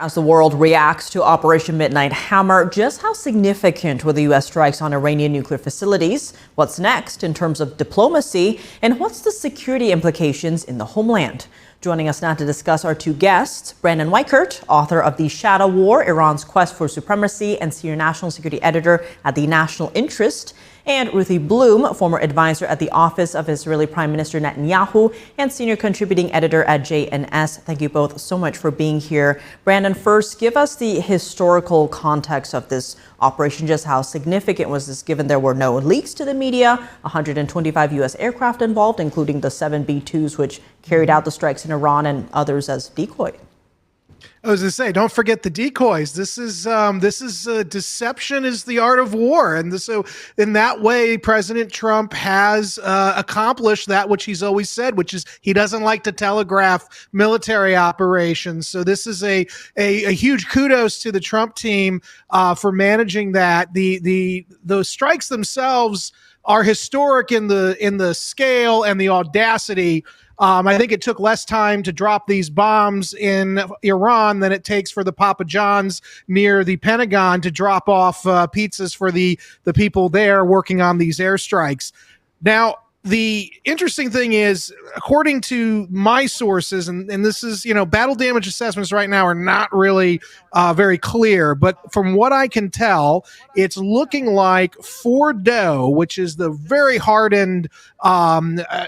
As the world reacts to Operation Midnight Hammer, just how significant were the U.S. strikes on Iranian nuclear facilities? What's next in terms of diplomacy? And what's the security implications in the homeland? Joining us now to discuss our two guests, Brandon Weichert, author of The Shadow War, Iran's Quest for Supremacy, and senior national security editor at The National Interest, and Ruthie Bloom, former advisor at the office of Israeli Prime Minister Netanyahu and senior contributing editor at JNS. Thank you both so much for being here. Brandon, first, give us the historical context of this operation. Just how significant was this, given there were no leaks to the media, 125 U.S. aircraft involved, including the 7 B-2s, which carried out the strikes in Iran, and others as decoy. I was going to say, don't forget the decoys. This is deception is the art of war. And so in that way, President Trump has accomplished that which he's always said, which is he doesn't like to telegraph military operations. So this is a huge kudos to the Trump team for managing that. Those strikes themselves are historic in the scale and the audacity. I think it took less time to drop these bombs in Iran than it takes for the Papa John's near the Pentagon to drop off pizzas for the people there working on these airstrikes. Now, the interesting thing is, according to my sources, and this is, battle damage assessments right now are not really very clear, but from what I can tell, it's looking like Fordo, which is the very hardened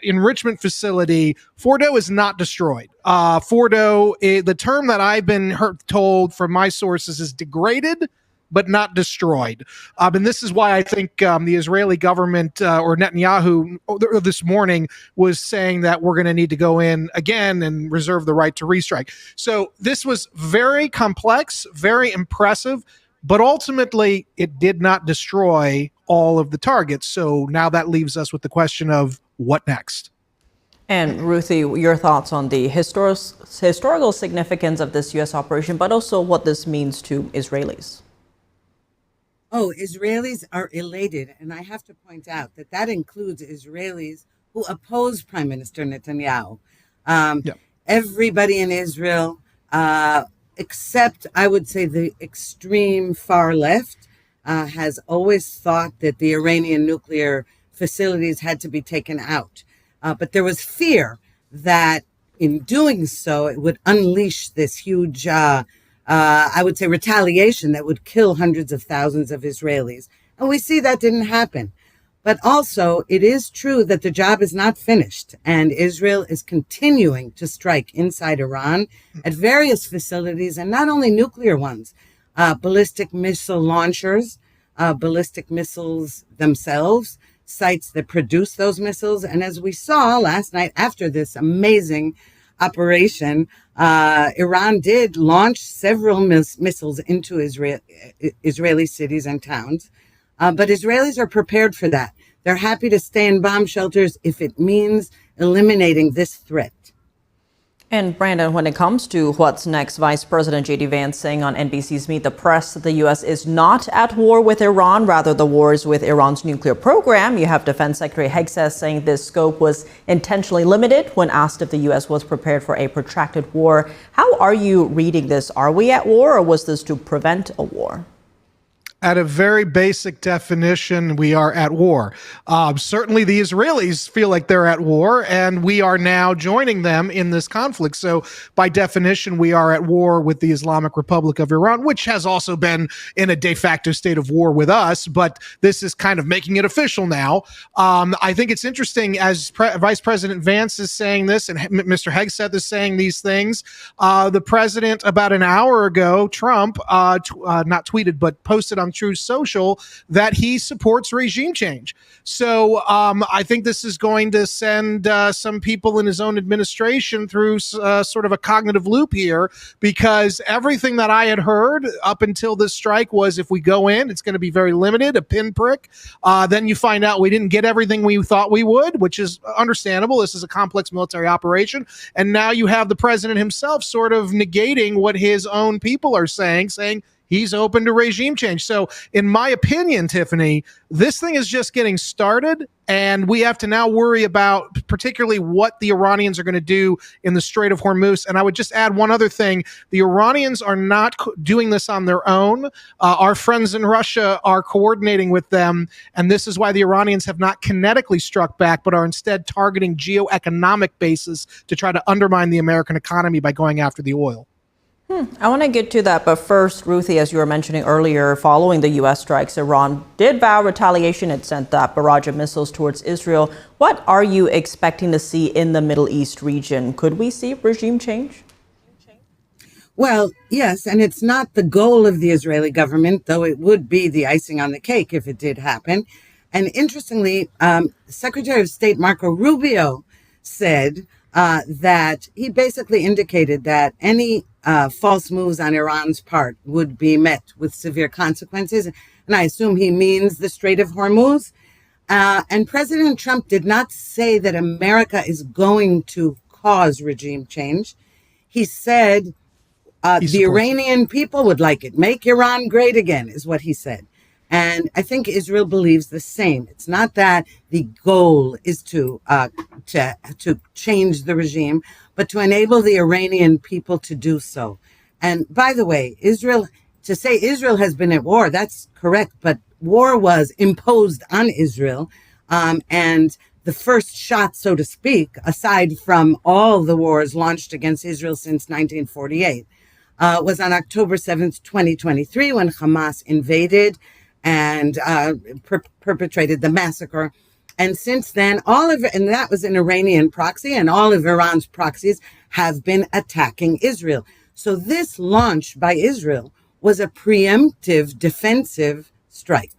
enrichment facility, Fordo is not destroyed. Fordo, the term that I've been told from my sources is degraded, but not destroyed. And this is why I think the Israeli government or Netanyahu this morning was saying that we're going to need to go in again and reserve the right to restrike. So this was very complex, very impressive, but ultimately it did not destroy all of the targets. So now that leaves us with the question of what next? And Ruthie, your thoughts on the historical significance of this U.S. operation, but also what this means to Israelis? Oh, Israelis are elated. And I have to point out that includes Israelis who oppose Prime Minister Netanyahu. Everybody in Israel, except, I would say, the extreme far left, has always thought that the Iranian nuclear facilities had to be taken out. But there was fear that in doing so, it would unleash this huge I would say retaliation that would kill hundreds of thousands of Israelis. And we see that didn't happen. But also, it is true that the job is not finished, and Israel is continuing to strike inside Iran at various facilities, and not only nuclear ones, ballistic missile launchers, ballistic missiles themselves, sites that produce those missiles. And as we saw last night after this amazing operation, Iran did launch several missiles into Israeli cities and towns, but Israelis are prepared for that. They're happy to stay in bomb shelters if it means eliminating this threat. And Brandon, when it comes to what's next, Vice President J.D. Vance saying on NBC's Meet the Press that the U.S. is not at war with Iran, rather the war is with Iran's nuclear program. You have Defense Secretary Hegseth saying this scope was intentionally limited when asked if the U.S. was prepared for a protracted war. How are you reading this? Are we at war, or was this to prevent a war? At a very basic definition, we are at war. Certainly the Israelis feel like they're at war, and we are now joining them in this conflict. So by definition, we are at war with the Islamic Republic of Iran, which has also been in a de facto state of war with us, but this is kind of making it official now. I think it's interesting as Vice President Vance is saying this and Mr. Hegseth is saying these things. The president about an hour ago, Trump, not tweeted, but posted on Truth Social that he supports regime change. So I think this is going to send some people in his own administration through sort of a cognitive loop here, because everything that I had heard up until this strike was if we go in, it's going to be very limited, a pinprick. Then you find out we didn't get everything we thought we would, which is understandable. This is a complex military operation. And now you have the president himself sort of negating what his own people are saying he's open to regime change. So in my opinion, Tiffany, this thing is just getting started, and we have to now worry about particularly what the Iranians are going to do in the Strait of Hormuz. And I would just add one other thing. The Iranians are not doing this on their own. Our friends in Russia are coordinating with them, and this is why the Iranians have not kinetically struck back, but are instead targeting geoeconomic bases to try to undermine the American economy by going after the oil. I want to get to that, but first, Ruthie, as you were mentioning earlier, following the U.S. strikes, Iran did vow retaliation. It sent that barrage of missiles towards Israel. What are you expecting to see in the Middle East region? Could we see regime change? Well, yes, and it's not the goal of the Israeli government, though it would be the icing on the cake if it did happen. And interestingly, Secretary of State Marco Rubio said that he basically indicated that any false moves on Iran's part would be met with severe consequences. And I assume he means the Strait of Hormuz. And President Trump did not say that America is going to cause regime change. He said the Iranian people would like it. Make Iran great again, is what he said. And I think Israel believes the same. It's not that the goal is to change the regime, but to enable the Iranian people to do so. And by the way, to say Israel has been at war, that's correct, but war was imposed on Israel. And the first shot, so to speak, aside from all the wars launched against Israel since 1948, was on October 7th, 2023, when Hamas invaded and perpetrated the massacre. And since then, and that was an Iranian proxy, and all of Iran's proxies have been attacking Israel. So this launch by Israel was a preemptive defensive strike.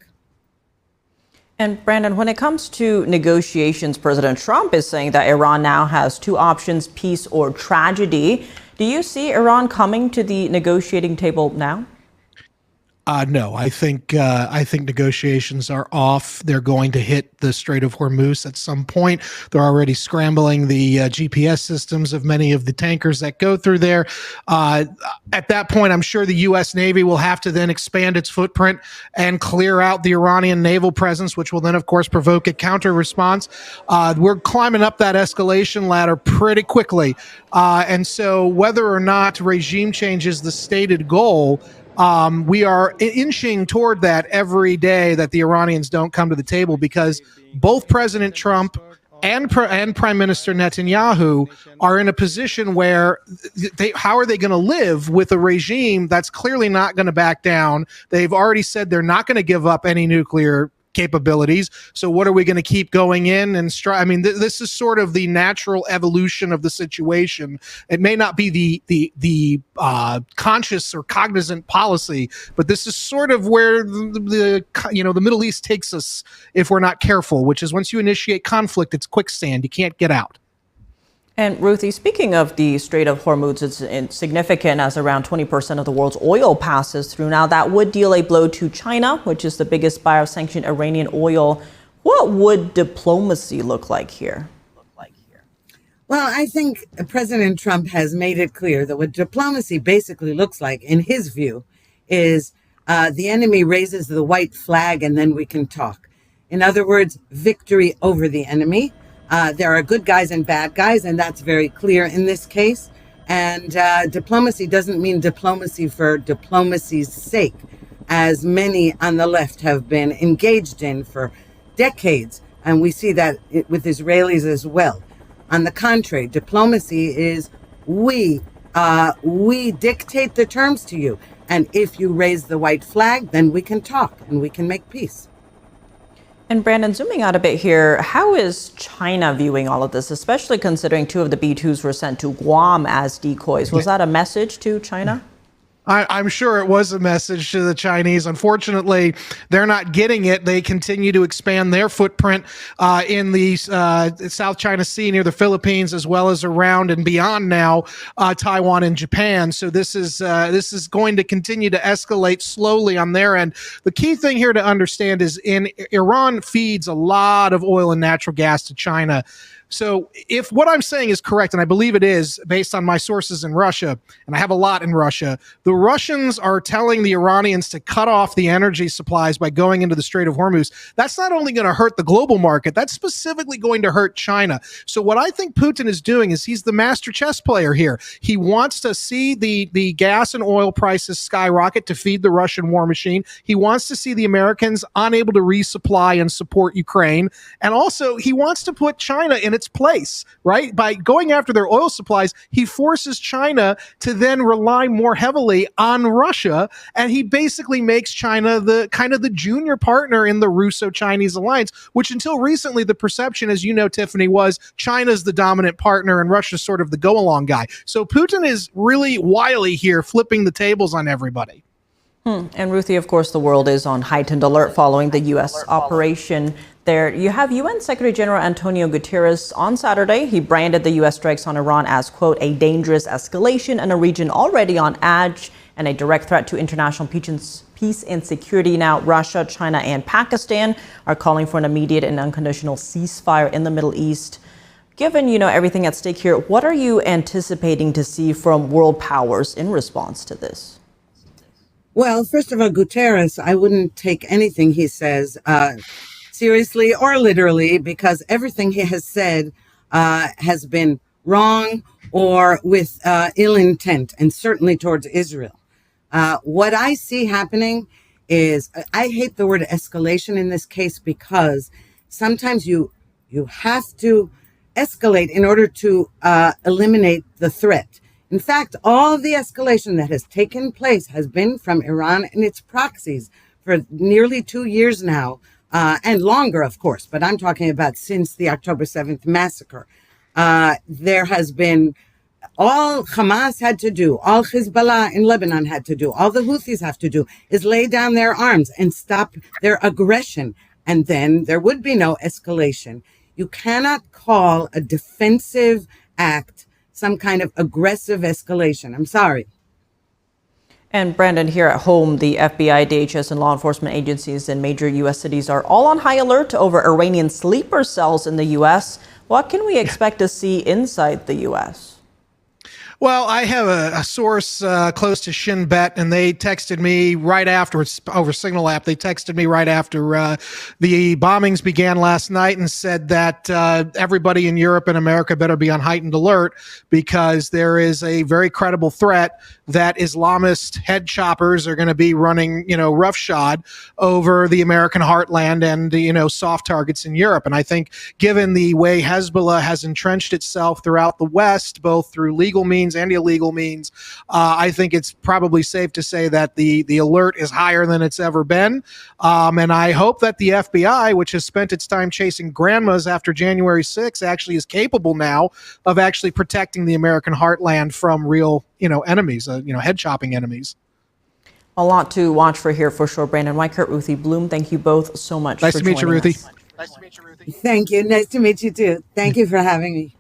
And Brandon, when it comes to negotiations, President Trump is saying that Iran now has two options, peace or tragedy. Do you see Iran coming to the negotiating table now? No, I think negotiations are off. They're going to hit the Strait of Hormuz at some point. They're already scrambling the GPS systems of many of the tankers that go through there. At that point, I'm sure the U.S. Navy will have to then expand its footprint and clear out the Iranian naval presence, which will then, of course, provoke a counter response. We're climbing up that escalation ladder pretty quickly. And so whether or not regime change is the stated goal, we are inching toward that every day that the Iranians don't come to the table, because both President Trump and Prime Minister Netanyahu are in a position where how are they going to live with a regime that's clearly not going to back down? They've already said they're not going to give up any nuclear capabilities. So what are we going to keep going in and I mean, this is sort of the natural evolution of the situation. It may not be the conscious or cognizant policy, but this is sort of where the Middle East takes us if we're not careful, which is once you initiate conflict, it's quicksand. You can't get out. And Ruthie, speaking of the Strait of Hormuz, it's significant as around 20% of the world's oil passes through. Now, that would deal a blow to China, which is the biggest buyer of sanctioned Iranian oil. What would diplomacy look like here? Well, I think President Trump has made it clear that what diplomacy basically looks like, in his view, is the enemy raises the white flag and then we can talk. In other words, victory over the enemy. There are good guys and bad guys, and that's very clear in this case. And diplomacy doesn't mean diplomacy for diplomacy's sake, as many on the left have been engaged in for decades. And we see that with Israelis as well. On the contrary, diplomacy is we dictate the terms to you. And if you raise the white flag, then we can talk and we can make peace. And Brandon, zooming out a bit here, how is China viewing all of this, especially considering two of the B-2s were sent to Guam as decoys? Was that a message to China? I'm sure it was a message to the Chinese. Unfortunately, they're not getting it. They continue to expand their footprint in the South China Sea near the Philippines, as well as around and beyond now Taiwan and Japan. So this is going to continue to escalate slowly on their end. The key thing here to understand is Iran feeds a lot of oil and natural gas to China. So if what I'm saying is correct, and I believe it is based on my sources in Russia, and I have a lot in Russia, the Russians are telling the Iranians to cut off the energy supplies by going into the Strait of Hormuz. That's not only going to hurt the global market, that's specifically going to hurt China. So what I think Putin is doing is he's the master chess player here. He wants to see the gas and oil prices skyrocket to feed the Russian war machine. He wants to see the Americans unable to resupply and support Ukraine. And also he wants to put China in its place, right? By going after their oil supplies, he forces China to then rely more heavily on Russia. And he basically makes China the kind of the junior partner in the Russo-Chinese alliance, which until recently, the perception, as you know, Tiffany, was China's the dominant partner and Russia's sort of the go-along guy. So Putin is really wily here, flipping the tables on everybody. And Ruthie, of course, the world is on heightened alert following the U.S. operation there. You have UN Secretary General Antonio Guterres on Saturday. He branded the U.S. strikes on Iran as, quote, a dangerous escalation in a region already on edge and a direct threat to international peace and security. Now, Russia, China, and Pakistan are calling for an immediate and unconditional ceasefire in the Middle East. Given, everything at stake here, what are you anticipating to see from world powers in response to this? Well, first of all, Guterres, I wouldn't take anything he says seriously or literally, because everything he has said has been wrong or with ill intent, and certainly towards Israel. What I see happening is, I hate the word escalation in this case, because sometimes you have to escalate in order to eliminate the threat. In fact, all of the escalation that has taken place has been from Iran and its proxies for nearly 2 years now, and longer, of course, but I'm talking about since the October 7th massacre. There has been, all Hamas had to do, all Hezbollah in Lebanon had to do, all the Houthis have to do is lay down their arms and stop their aggression, and then there would be no escalation. You cannot call a defensive act some kind of aggressive escalation. I'm sorry. And Brandon, here at home, the FBI, DHS, and law enforcement agencies in major U.S. cities are all on high alert over Iranian sleeper cells in the U.S. What can we expect to see inside the U.S.? Well, I have a source close to Shin Bet, and they texted me right afterwards over Signal app. They texted me right after the bombings began last night and said that everybody in Europe and America better be on heightened alert, because there is a very credible threat that Islamist head choppers are going to be running, roughshod over the American heartland and, soft targets in Europe. And I think given the way Hezbollah has entrenched itself throughout the West, both through legal means and illegal means, I think it's probably safe to say that the alert is higher than it's ever been. And I hope that the FBI, which has spent its time chasing grandmas after January 6th, actually is capable now of actually protecting the American heartland from real, enemies, head chopping enemies. A lot to watch for here for sure. Brandon Weichert, Ruthie Bloom, thank you both so much. Nice to meet you, Ruthie. Nice to meet you, Ruthie. Thank you. Nice to meet you too. Thank you for having me.